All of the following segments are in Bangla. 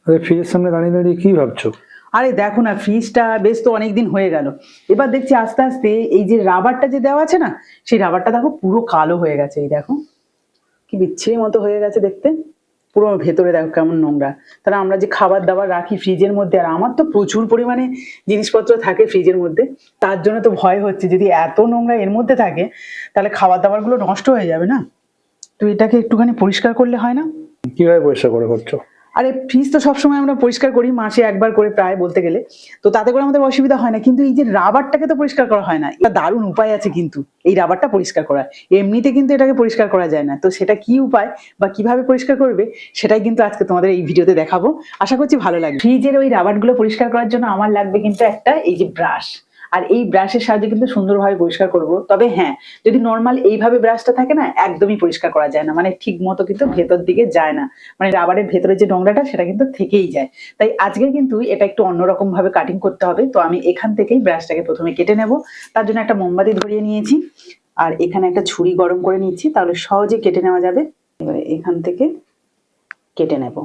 আরে ফ্রিজের সামনে দাঁড়িয়ে দাঁড়িয়ে কি ভাবছো? আরে দেখো না, ফ্রিজটা বেশ তো অনেকদিন হয়ে গেল। এবার দেখছি আস্তে আস্তে এই যে রাবারটা যে দেওয়া আছে না, সেই রাবারটা দেখো পুরো কালো হয়ে গেছে। এই দেখো কি বিচ্ছিরি মতো হয়ে গেছে দেখতে। পুরো ভেতরে দেখো কেমন নোংরা। তাহলে আমরা যে খাবার দাবার রাখি ফ্রিজের মধ্যে, আর আমার তো প্রচুর পরিমাণে জিনিসপত্র থাকে ফ্রিজের মধ্যে, তার জন্য তো ভয় হচ্ছে যদি এত নোংরা এর মধ্যে থাকে তাহলে খাবার দাবার গুলো নষ্ট হয়ে যাবে না। তো এটাকে একটুখানি পরিষ্কার করলে হয় না? কিভাবে পরিষ্কার করে করছো? আরে ফ্রিজ তো সবসময় আমরা পরিষ্কার করি, মাসে একবার করে প্রায় বলতে গেলে, তো তাতে করে আমাদের অসুবিধা হয় না। কিন্তু এই যে রাবারটাকে তো পরিষ্কার করা হয় না। এটা দারুণ উপায় আছে কিন্তু এই রাবারটা পরিষ্কার করার। এমনিতে কিন্তু এটাকে পরিষ্কার করা যায় না। তো সেটা কি উপায় বা কিভাবে পরিষ্কার করবে সেটাই কিন্তু আজকে তোমাদের এই ভিডিওতে দেখাবো। আশা করছি ভালো লাগবে। ফ্রিজের ওই রাবারগুলো পরিষ্কার করার জন্য আমার লাগবে কিন্তু একটা এই যে ব্রাশ। আর এই ব্রাশের সাহায্যে কিন্তু সুন্দরভাবে পরিষ্কার করব। তবে হ্যাঁ, যদি নর্মাল এইভাবে ব্রাশটা থাকে না, একদমই পরিষ্কার করা যায় না, মানে ঠিক মতো কিন্তু ভেতর দিকে যায় না, মানে রাবারের ভেতরে যে নোংরাটা সেটা কিন্তু থেকেই যায়। তাই আজকে কিন্তু এটা একটু অন্যরকম ভাবে কাটিং করতে হবে। তো আমি এখান থেকেই ব্রাশটাকে প্রথমে কেটে নেব। তার জন্য একটা মোমবাতি ধরিয়ে নিয়েছি, আর এখানে একটা ছুরি গরম করে নিচ্ছি, তাহলে সহজে কেটে নেওয়া যাবে। এবারে এখান থেকে কেটে নেব।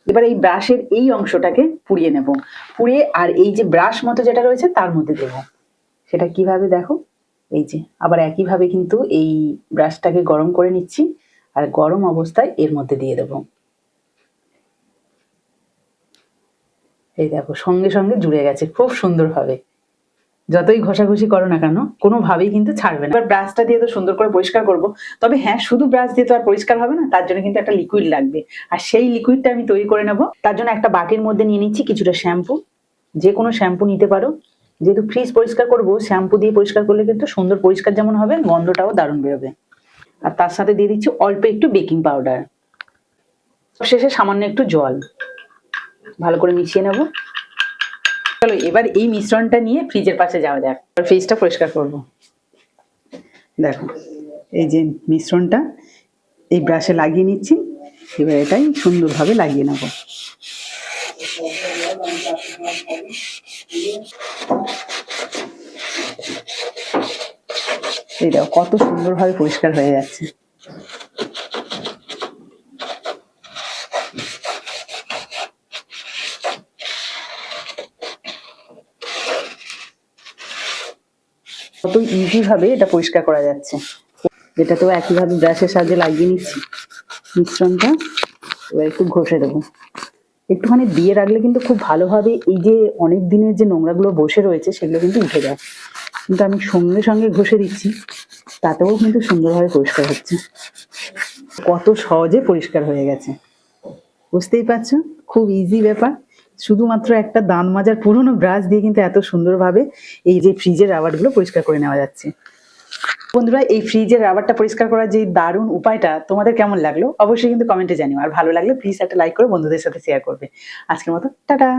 এবার এই ব্রাশের এই অংশটাকে পুড়িয়ে নেব। পুড়িয়ে আর এই যে ব্রাশ মতো যেটা রয়েছে তার মধ্যে দেব। সেটা কিভাবে দেখো, এই যে আবার একইভাবে কিন্তু এই ব্রাশটাকে গরম করে নিচ্ছি, আর গরম অবস্থায় এর মধ্যে দিয়ে দেব। এই দেখো সঙ্গে সঙ্গে জুড়ে গেছে খুব সুন্দরভাবে। যতই ঘষাঘষি করো না কেন কোনোভাবেই কিন্তু ছাড়বে না। এবার ব্রাশটা দিয়ে তো সুন্দর করে পরিষ্কার করব। তবে হ্যাঁ, শুধু ব্রাশ দিয়ে তো আর পরিষ্কার হবে না, তার জন্য কিন্তু একটা লিকুইড লাগবে। আর সেই লিকুইডটা আমি তৈরি করে নেব। তার জন্য একটা বাটির মধ্যে নিয়ে নিচ্ছি কিছুটা শ্যাম্পু। যে কোনো শ্যাম্পু নিতে পারো। যেহেতু ফ্রিজ পরিষ্কার করব, শ্যাম্পু দিয়ে পরিষ্কার করলে কিন্তু সুন্দর পরিষ্কার যেমন হবে, গন্ধটাও দারুণ বেরোবে। আর তার সাথে দিয়ে দিচ্ছি অল্প একটু বেকিং পাউডার। শেষে সামান্য একটু জল। ভালো করে মিশিয়ে নেব। চলো এবার এই মিশ্রণটা নিয়ে ফ্রিজের পাশে যাওয়া যাক। ফ্রিজটা পরিষ্কার করব। দেখো এই যে মিশ্রণটা এই ব্রাশে লাগিয়ে নিচ্ছি। এবার এটাই সুন্দরভাবে লাগিয়ে নেব। এই দেখো কত সুন্দরভাবে পরিষ্কার হয়ে যাচ্ছে। কত ইজি ভাবে এটা পরিষ্কার করা যাচ্ছে। এটাতেও একইভাবে ব্রাশের সাহায্যে লাগিয়ে নিচ্ছি মিশ্রণটা। এবার একটু ঘষে দেবো। একটুখানি দিয়ে রাখলে কিন্তু খুব ভালোভাবে এই যে অনেক দিনের যে নোংরাগুলো বসে রয়েছে সেগুলো কিন্তু উঠে যায়। কিন্তু আমি সঙ্গে সঙ্গে ঘষে দিচ্ছি, তাতেও কিন্তু সুন্দরভাবে পরিষ্কার হচ্ছে। কত সহজে পরিষ্কার হয়ে গেছে, বুঝতেই পারছো? খুব ইজি ব্যাপার। শুধুমাত্র একটা দাঁত মাজার পুরোনো ব্রাশ দিয়ে কিন্তু এত সুন্দরভাবে এই যে ফ্রিজের রাবারগুলো পরিষ্কার করে নেওয়া যাচ্ছে। বন্ধুরা, এই ফ্রিজের রাবারটা পরিষ্কার করার যে দারুণ উপায়টা তোমাদের কেমন লাগলো অবশ্যই কিন্তু কমেন্টে জানিও। আর ভালো লাগলে প্লিজ একটা লাইক করে বন্ধুদের সাথে শেয়ার করবে। আজকের মতো টাটা।